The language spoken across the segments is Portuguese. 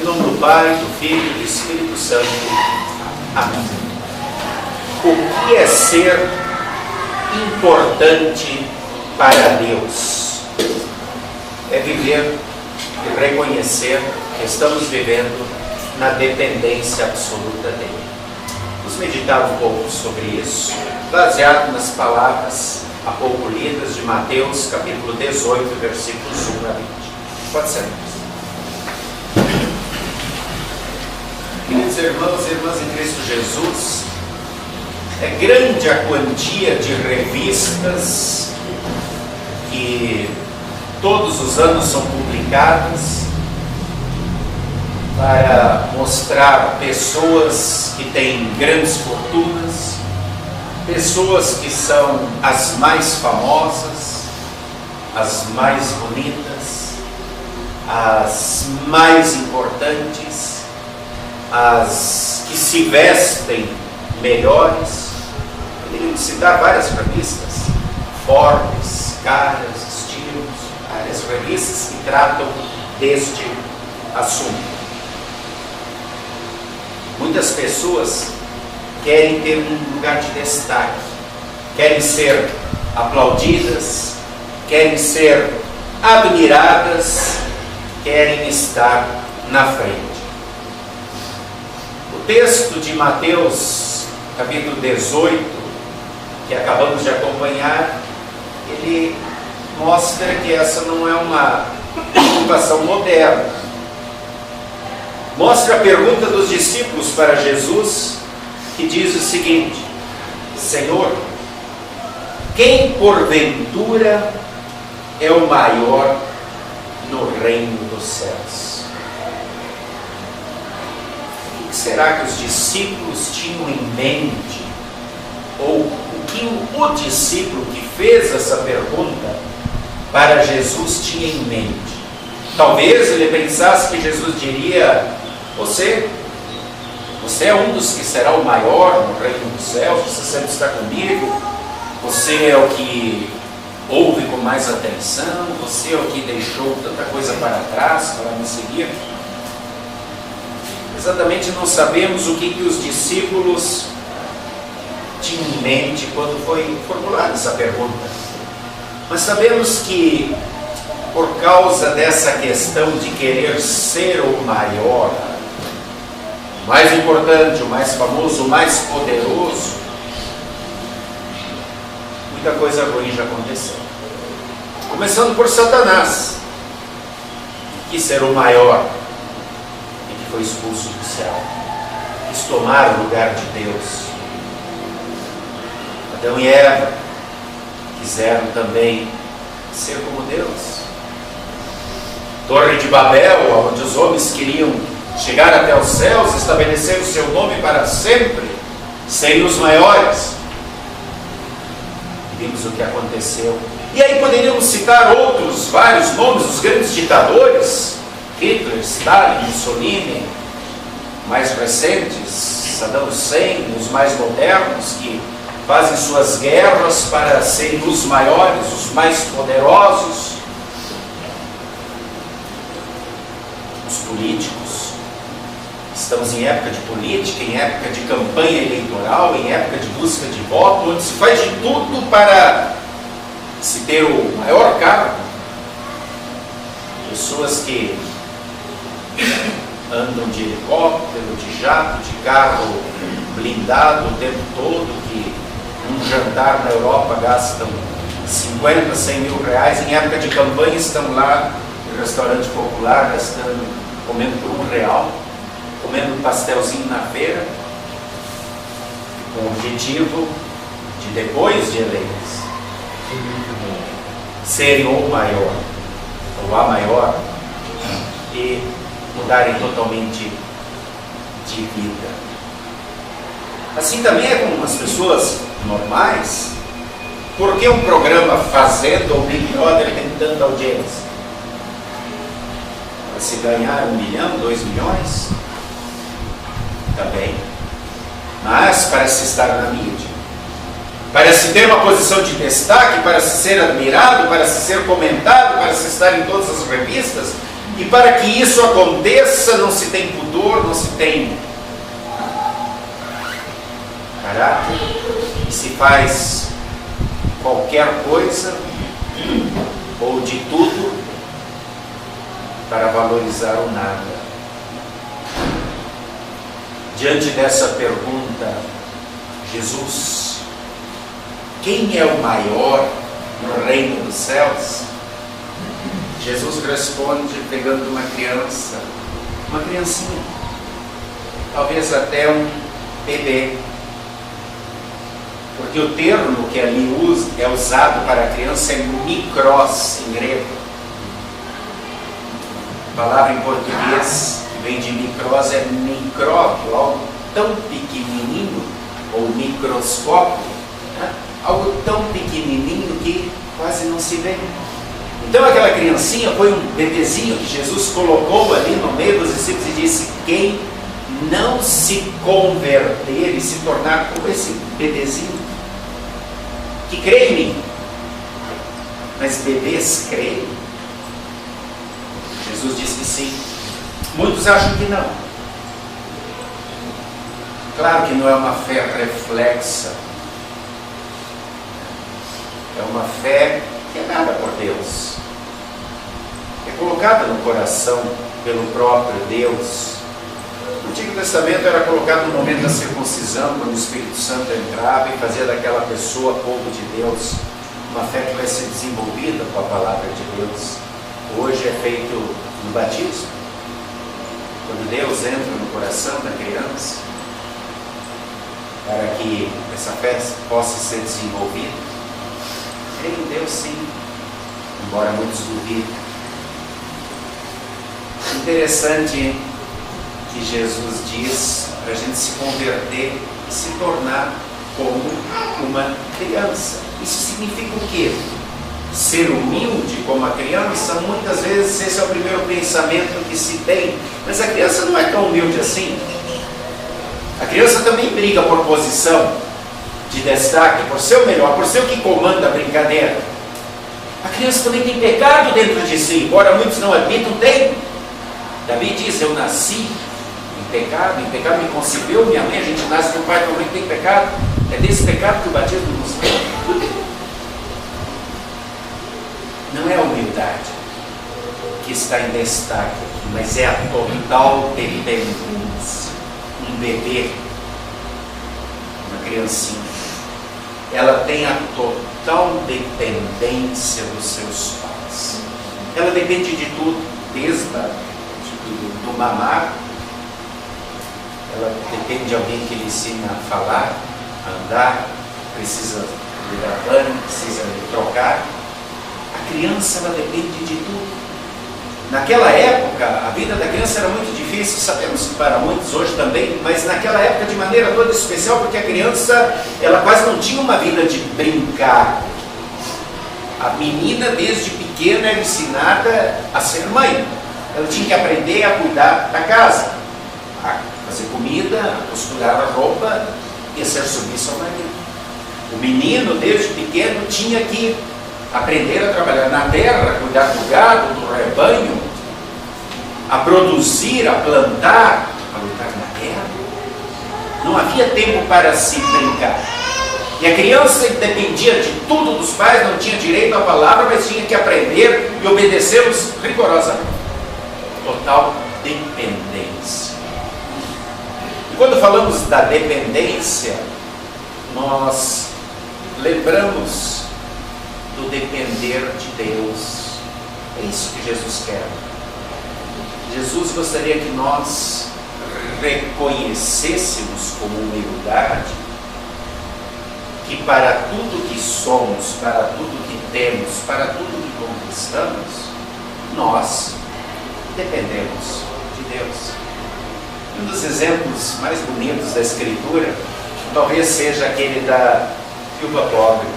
nome do Pai, do Filho e do Espírito Santo. Amém. O que é ser importante para Deus? É viver e reconhecer que estamos vivendo na dependência absoluta dele. Vamos meditar um pouco sobre isso, baseado nas palavras há pouco lidas de Mateus, capítulo 18, versículos 1 a 20. Pode ser. Queridos irmãos e irmãs em Cristo Jesus, é grande a quantia de revistas que todos os anos são publicadas para mostrar pessoas que têm grandes fortunas, pessoas que são as mais famosas, as mais bonitas, as mais importantes, as que se vestem melhores. Poderíamos citar várias revistas, Forbes, Caras, Estilos, várias revistas que tratam deste assunto. Muitas pessoas querem ter um lugar de destaque, querem ser aplaudidas, querem ser admiradas, querem estar na frente. O texto de Mateus, capítulo 18, que acabamos de acompanhar, ele mostra que essa não é uma preocupação moderna. Mostra a pergunta dos discípulos para Jesus, que diz o seguinte: Senhor, quem porventura é o maior no reino dos céus? O que será que os discípulos tinham em mente? Ou o que o discípulo que fez essa pergunta para Jesus tinha em mente? Talvez ele pensasse que Jesus diria: Você é um dos que será o maior no reino dos céus, você sempre está comigo, você é o que ouve com mais atenção, você é o que deixou tanta coisa para trás para me seguir. Exatamente não sabemos o que os discípulos tinham em mente quando foi formulada essa pergunta. Mas sabemos que por causa dessa questão de querer ser o maior, o mais importante, o mais famoso, o mais poderoso, muita coisa ruim já aconteceu. Começando por Satanás, que quis ser o maior e que foi expulso do céu, quis tomar o lugar de Deus. Adão e Eva quiseram também ser como Deus. Torre de Babel, onde os homens queriam chegar até os céus, estabelecer o seu nome para sempre, serem os maiores. Vimos o que aconteceu. E aí poderíamos citar outros, vários nomes, os grandes ditadores: Hitler, Stalin, Mussolini, mais recentes, Saddam Hussein, os mais modernos, que fazem suas guerras para serem os maiores, os mais poderosos. Os políticos. Estamos em época de política, em época de campanha eleitoral, em época de busca de voto, onde se faz de tudo para se ter o maior cargo. Pessoas que andam de helicóptero, de jato, de carro blindado o tempo todo, que num jantar na Europa gastam 50, 100 mil reais, em época de campanha estão lá no restaurante popular comendo por R$1, comendo um pastelzinho na feira, com o objetivo de, depois de eleitos, serem o maior, ou a maior, e mudarem totalmente de vida. Assim também é com as pessoas normais. Por que um programa Fazenda ou Big Brother tem tanta audiência? Para se ganhar 1 milhão, 2 milhões? Também. Mas para se estar na mídia, para se ter uma posição de destaque, para se ser admirado, para se ser comentado, para se estar em todas as revistas, E para que isso aconteça, não se tem pudor, não se tem caráter, e se faz qualquer coisa, ou de tudo, para valorizar o nada. Diante dessa pergunta, Jesus, quem é o maior no reino dos céus? Jesus responde pegando uma criança, uma criancinha, talvez até um bebê, porque o termo que ali é usado para a criança é mikros em grego. A palavra em português que vem de mikros é micróbio, algo tão pequenininho, ou microscópio, né? Algo tão pequenininho que quase não se vê. Então aquela criancinha foi um bebezinho que Jesus colocou ali no meio dos discípulos e disse: quem não se converter e se tornar como esse bebezinho, que crê em mim. Mas bebês creem? Jesus disse que sim. Muitos acham que não. Claro que não é uma fé reflexa. É uma fé que é dada por Deus. É colocada no coração pelo próprio Deus. No Antigo Testamento era colocado no momento da circuncisão, quando o Espírito Santo entrava e fazia daquela pessoa povo de Deus. Uma fé que vai ser desenvolvida com a palavra de Deus. Hoje é feito no batismo, quando Deus entra no coração da criança, para que essa fé possa ser desenvolvida. Creio em Deus sim, embora muitos duvidem. Interessante que Jesus diz para a gente se converter e se tornar como uma criança. Isso significa o quê? Ser humilde como a criança. Muitas vezes esse é o primeiro pensamento que se tem, mas a criança não é tão humilde assim. A criança também briga por posição de destaque, por ser o melhor, por ser o que comanda a brincadeira. A criança também tem pecado dentro de si, embora muitos não admitam, tem. Davi diz: eu nasci em pecado me concebeu minha mãe. A gente nasce com o pai e com a mãe que tem pecado. É desse pecado que o batismo nos livra. Não é a humildade que está em destaque aqui, mas é a total dependência. Um bebê, uma criancinha, ela tem a total dependência dos seus pais. Ela depende de tudo, desde do mamar. Ela depende de alguém que lhe ensine a falar, a andar, precisa de dar banho, precisa de trocar. A criança, ela depende de tudo. Naquela época, a vida da criança era muito difícil, sabemos que para muitos hoje também, mas naquela época de maneira toda especial, porque a criança, ela quase não tinha uma vida de brincar. A menina, desde pequena, era ensinada a ser mãe. Ela tinha que aprender a cuidar da casa, a fazer comida, a costurar a roupa e a ser submissa ao marido. O menino, desde pequeno, tinha que aprender a trabalhar na terra, a cuidar do gado, do rebanho, a produzir, a plantar, a lutar na terra. Não havia tempo para se brincar. E a criança dependia de tudo dos pais, não tinha direito à palavra, mas tinha que aprender e obedecê-los rigorosamente. Total dependência. E quando falamos da dependência, nós lembramos do depender de Deus. É isso que Jesus quer. Jesus gostaria que nós reconhecêssemos com humildade que para tudo que somos, para tudo que temos, para tudo que conquistamos, nós dependemos de Deus. Um dos exemplos mais bonitos da Escritura talvez seja aquele da viúva pobre,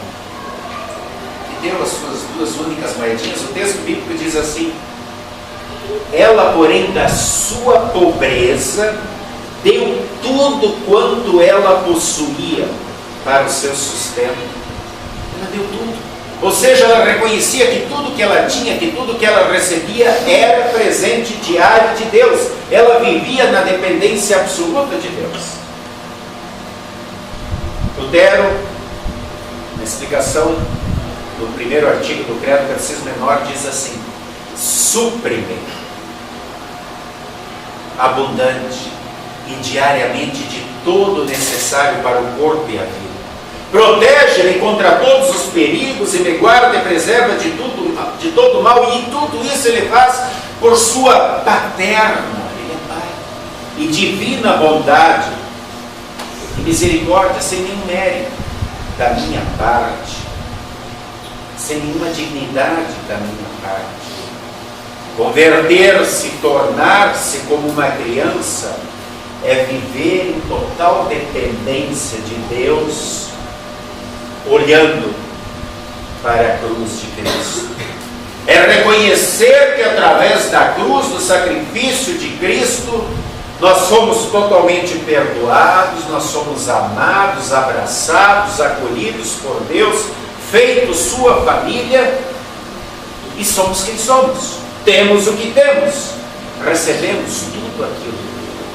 que deu as suas duas únicas moedinhas. O texto bíblico diz assim: ela, porém, da sua pobreza, deu tudo quanto ela possuía para o seu sustento. Ela deu tudo. Ou seja, ela reconhecia que tudo que ela tinha, que tudo que ela recebia era presente diário de Deus. Ela vivia na dependência absoluta de Deus. Lutero, na explicação do primeiro artigo do Credo Catecismo Menor, diz assim: suprime abundante e diariamente de todo necessário para o corpo e a vida. Protege-me contra todos os perigos e me guarda e preserva de todo mal, e tudo isso ele faz por sua paterna, ele é Pai, e divina bondade e misericórdia, sem nenhum mérito da minha parte, sem nenhuma dignidade da minha parte. Converter-se, tornar-se como uma criança, é viver em total dependência de Deus, olhando para a cruz de Cristo. É reconhecer que através da cruz, do sacrifício de Cristo, nós somos totalmente perdoados, nós somos amados, abraçados, acolhidos por Deus, feitos sua família, e somos quem somos. Temos o que temos, recebemos tudo aquilo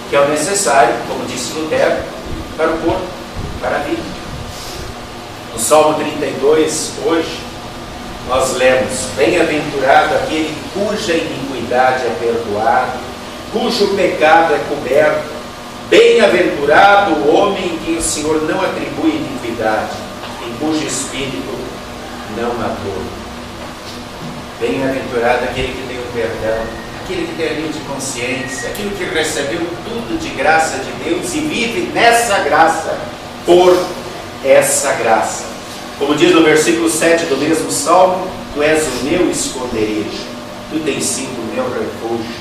que é o necessário, como disse Lutero, para o corpo, para a vida. No Salmo 32, hoje, nós lemos: bem-aventurado aquele cuja iniquidade é perdoada, cujo pecado é coberto. Bem-aventurado o homem em quem o Senhor não atribui iniquidade, em cujo espírito não há dor. Bem-aventurado aquele que tem o perdão, aquele que tem a livre consciência, aquele que recebeu tudo de graça de Deus e vive nessa graça, por essa graça. Como diz no versículo 7 do mesmo Salmo: tu és o meu esconderijo, tu tens sido o meu refúgio,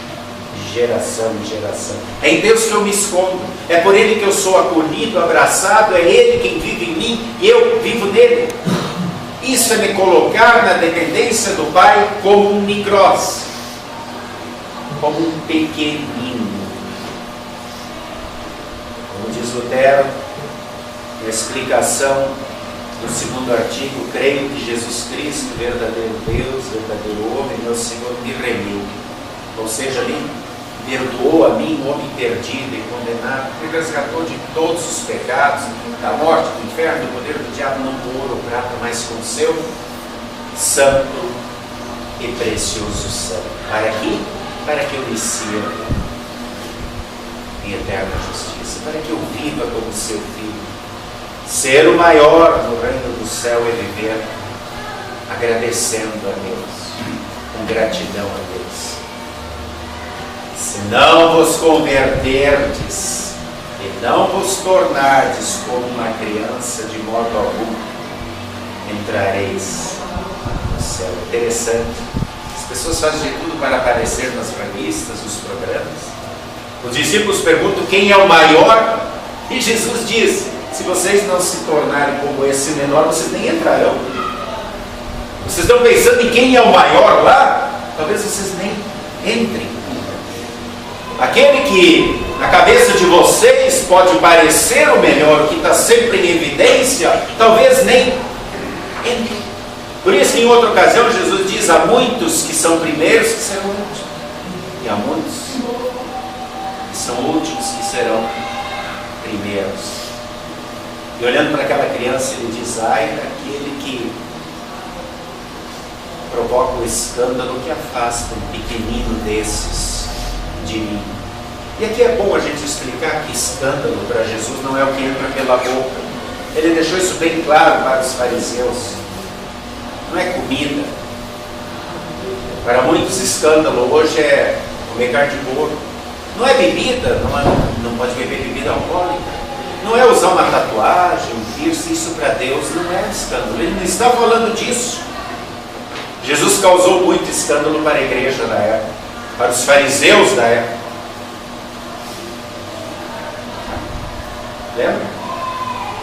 de geração em geração. É em Deus que eu me escondo, é por Ele que eu sou acolhido, abraçado, é Ele quem vive em mim e eu vivo nele. Isso é me colocar na dependência do Pai como um micrós, como um pequenino. Como diz Lutero, na explicação do segundo artigo: creio que Jesus Cristo, verdadeiro Deus, verdadeiro homem, meu Senhor, me remiu. Ou seja, me perdoou a mim, um homem perdido e condenado, me resgatou de todos os pecados, da morte, do inferno, do poder do diabo, não com ouro ou prata, mas com o seu santo e precioso sangue. Para que eu lhe sirva em eterna justiça, para que eu viva como seu filho. Ser o maior no reino do céu é viver agradecendo a Deus, com gratidão a Deus. Se não vos converterdes e não vos tornardes como uma criança, de modo algum entrareis no céu. Interessante. As pessoas fazem de tudo para aparecer nas revistas, nos programas. Os discípulos perguntam quem é o maior, e Jesus diz: se vocês não se tornarem como esse menor, vocês nem entrarão. Vocês estão pensando em quem é o maior lá? Talvez vocês nem entrem. Aquele que na cabeça de vocês pode parecer o melhor, que está sempre em evidência, talvez nem entre. Por isso que em outra ocasião Jesus diz: há muitos que são primeiros que serão últimos, e há muitos que são últimos que serão primeiros. E olhando para aquela criança, ele diz: ai daquele que provoca o escândalo, que afasta um pequenino desses de mim. E aqui é bom a gente explicar que escândalo para Jesus não é o que entra pela boca. Ele deixou isso bem claro para os fariseus. Não é comida. Para muitos, escândalo hoje é comer carne de porco. Não é bebida, não pode beber bebida alcoólica. Não é usar uma tatuagem, um piercing. Isso para Deus não é escândalo. Ele não está falando disso. Jesus causou muito escândalo para a igreja da época, para os fariseus da época. Lembra?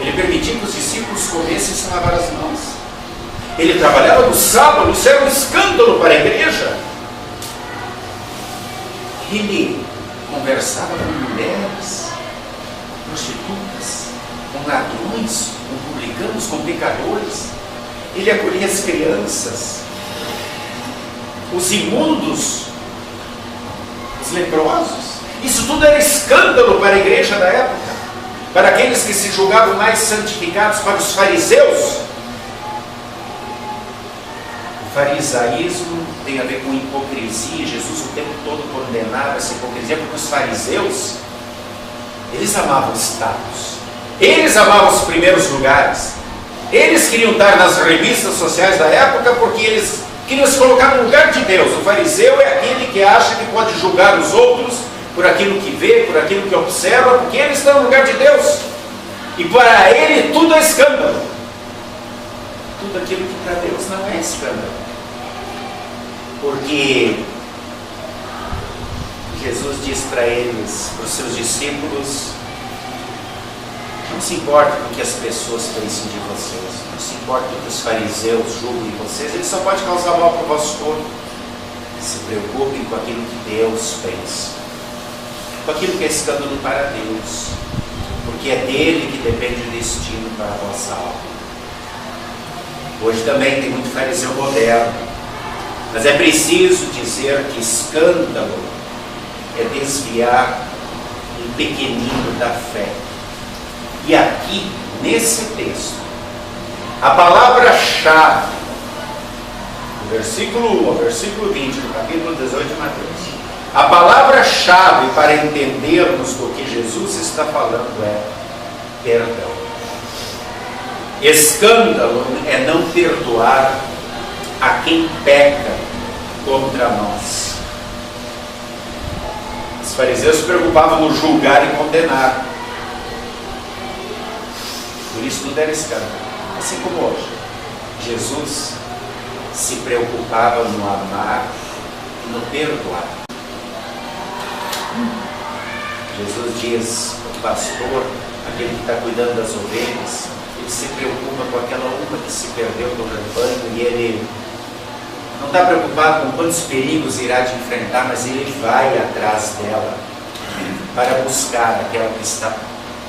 Ele permitia que os discípulos comessem sem lavar as mãos. Ele trabalhava no sábado, isso era um escândalo para a igreja. Ele conversava com mulheres, prostitutas, com ladrões, com publicanos, com pecadores. Ele acolhia as crianças, os imundos, os leprosos. Isso tudo era escândalo para a igreja da época, para aqueles que se julgavam mais santificados, para os fariseus. O farisaísmo tem a ver com hipocrisia. Jesus o tempo todo condenava essa hipocrisia, porque os fariseus, eles amavam o status, eles amavam os primeiros lugares, eles queriam estar nas revistas sociais da época porque eles queriam se colocar no lugar de Deus. O fariseu é aquele que acha que pode julgar os outros por aquilo que vê, por aquilo que observa, porque ele está no lugar de Deus, e para ele tudo é escândalo. Tudo aquilo que para Deus não é escândalo, porque Jesus diz para eles, para os seus discípulos: não se importa com o que as pessoas pensem de vocês, não se importa com o que os fariseus julguem de vocês, eles só podem causar mal para o vosso corpo. Se preocupem com aquilo que Deus pensa, com aquilo que é escândalo para Deus, porque é dele que depende o destino para a vossa alma. Hoje também tem muito fariseu moderno, mas é preciso dizer que escândalo é desviar um pequenino da fé. E aqui, nesse texto, a palavra-chave, do versículo 1 ao versículo 20, do capítulo 18 de Mateus, a palavra-chave para entendermos do que Jesus está falando é perdão. Escândalo é não perdoar a quem peca contra nós. Os fariseus se preocupavam no julgar e condenar. Por isso tudo era escândalo. Assim como hoje, Jesus se preocupava no amar e no perdoar. Jesus diz: o pastor, aquele que está cuidando das ovelhas, ele se preocupa com aquela uma que se perdeu no rebanho, e ele não está preocupado com quantos perigos irá de enfrentar, mas ele vai atrás dela para buscar aquela que está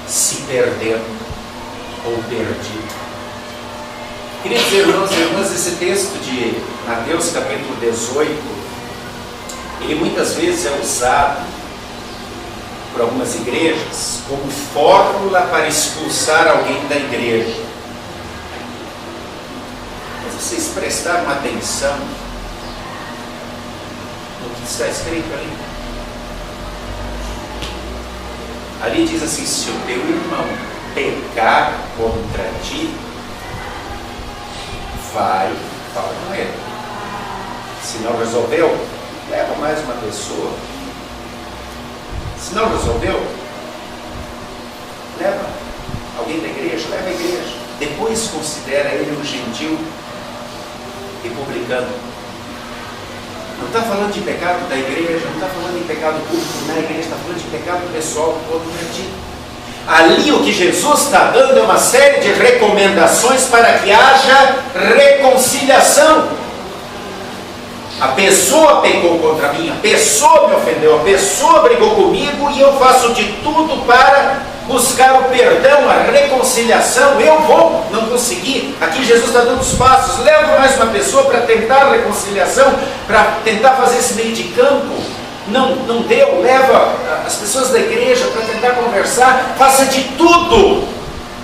se perdendo ou perdida. Queria dizer, irmãos e irmãs, esse texto de Mateus capítulo 18, ele muitas vezes é usado por algumas igrejas como fórmula para expulsar alguém da igreja. Mas vocês prestaram atenção no que está escrito ali? Ali diz assim: se o teu irmão pecar contra ti, vai, fala com ele. Se não resolveu, leva mais uma pessoa. Se não resolveu, leva alguém da igreja, leva a igreja. Depois considera ele um gentil e publicano. Não está falando de pecado da igreja, não está falando de pecado público na igreja, está falando de pecado pessoal contra ti. Ali o que Jesus está dando é uma série de recomendações para que haja reconciliação. A pessoa pecou contra mim, a pessoa me ofendeu, a pessoa brigou comigo, e eu faço de tudo para buscar o perdão, a reconciliação. Eu vou não conseguir. Aqui Jesus está dando os passos. Leva mais uma pessoa para tentar a reconciliação, para tentar fazer esse meio de campo. Não deu, leva as pessoas da igreja para tentar conversar. Faça de tudo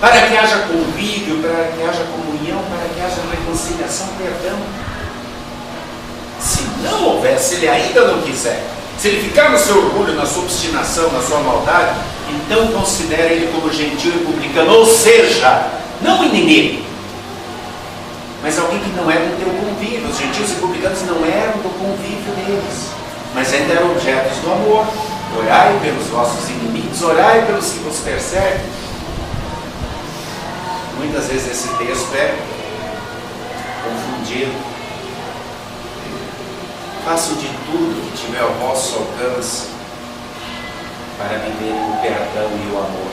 para que haja convívio, para que haja comunhão, para que haja reconciliação, perdão. Se não houver, se ele ainda não quiser, se ele ficar no seu orgulho, na sua obstinação, na sua maldade, então considere ele como gentil e publicano, ou seja, não inimigo, mas alguém que não é do teu convívio. Os gentios e publicanos não eram do convívio deles, mas ainda eram objetos do amor. Orai pelos vossos inimigos, orai pelos que vos perseguem. Muitas vezes esse texto é confundido. Façam de tudo que tiver ao vosso alcance para viver o perdão e o amor.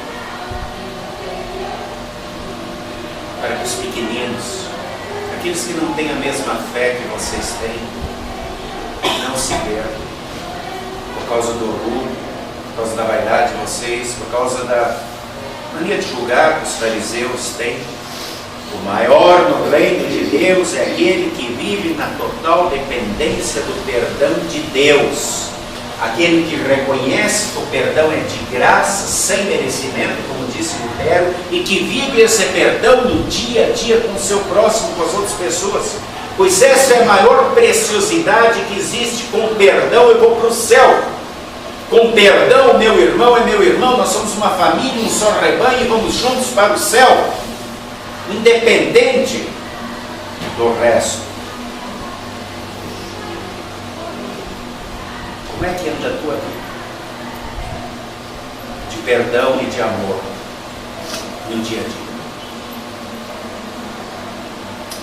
Para que os pequeninos, aqueles que não têm a mesma fé que vocês têm, não se perdam por causa do orgulho, por causa da vaidade de vocês, por causa da mania de julgar que os fariseus têm. O maior no reino de Deus é aquele que vive na total dependência do perdão de Deus. Aquele que reconhece que o perdão é de graça, sem merecimento, como disse Lutero, e que vive esse perdão no dia a dia com o seu próximo, com as outras pessoas. Pois essa é a maior preciosidade que existe. Com o perdão eu vou para o céu. Com perdão, meu irmão é meu irmão, nós somos uma família, um só rebanho, e vamos juntos para o céu, independente do resto. Como é que anda a tua vida? De perdão e de amor no dia a dia.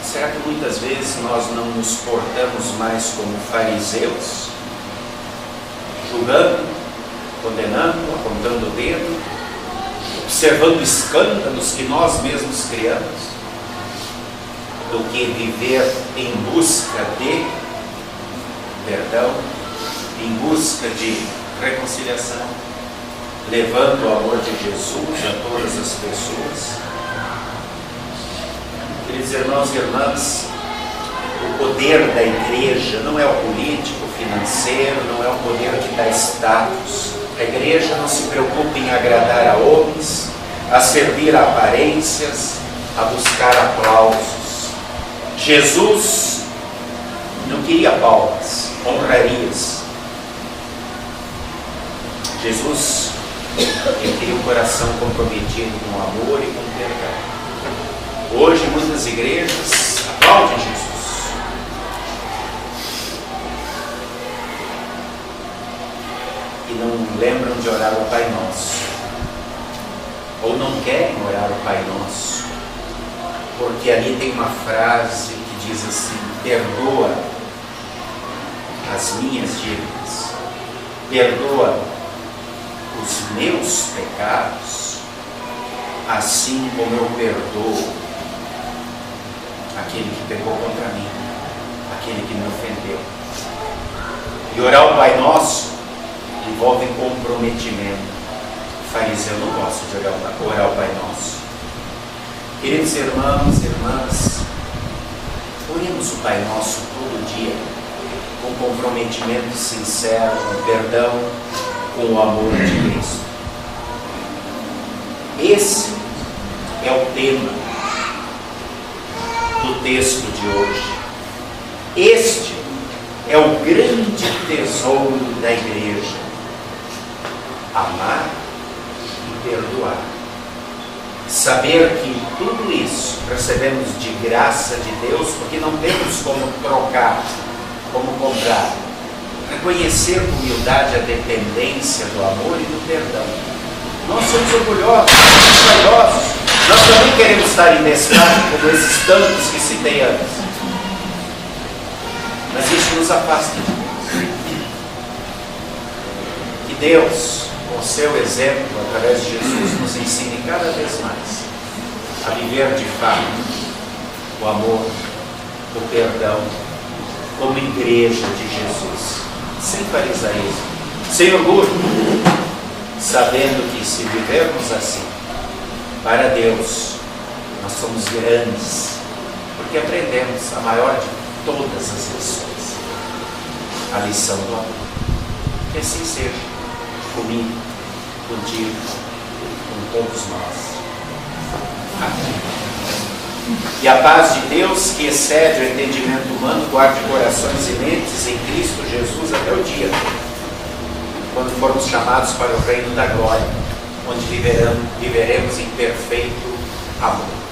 Será que muitas vezes nós não nos portamos mais como fariseus, julgando, condenando, apontando o dedo, observando escândalos que nós mesmos criamos, do que viver em busca de perdão, em busca de reconciliação, levando o amor de Jesus a todas as pessoas? Queridos irmãos e irmãs, o poder da igreja não é o político, o financeiro, não é o poder que dá status. A igreja não se preocupa em agradar a homens, a servir a aparências, a buscar aplausos. Jesus não queria palmas, honrarias. Jesus, ele queria um coração comprometido com amor e com perdão. Hoje muitas igrejas aplaudem Jesus, e não lembram de orar o Pai Nosso, ou não querem orar o Pai Nosso, porque ali tem uma frase que diz assim: perdoa as minhas dívidas, perdoa os meus pecados, assim como eu perdoo aquele que pecou contra mim, aquele que me ofendeu. E orar o Pai Nosso envolve comprometimento. O fariseu não gosta de orar o Pai Nosso. Queridos irmãos e irmãs, oremos o Pai Nosso todo dia, com comprometimento sincero, com perdão, com o amor de Cristo. Esse é o tema do texto de hoje. Este é o grande tesouro da igreja: amar e perdoar. Saber que tudo isso recebemos de graça de Deus, porque não temos como trocar, como comprar. Reconhecer com humildade a dependência do amor e do perdão. Nós somos orgulhosos, somos vaidosos. Nós também queremos estar em destaque, como esses tantos que citei antes. Mas isso nos afasta de Deus. Que Deus, com o seu exemplo, através de Jesus, nos ensine cada vez mais a viver de fato o amor, o perdão, como igreja de Jesus, sem farisaísmo, sem orgulho, sabendo que se vivermos assim, para Deus, nós somos grandes, porque aprendemos a maior de todas as lições, a lição do amor. Que assim seja, comigo, contigo, com todos nós. Amém. E a paz de Deus, que excede o entendimento humano, guarde corações e mentes em Cristo Jesus até o dia, quando formos chamados para o reino da glória, onde viveremos em perfeito amor.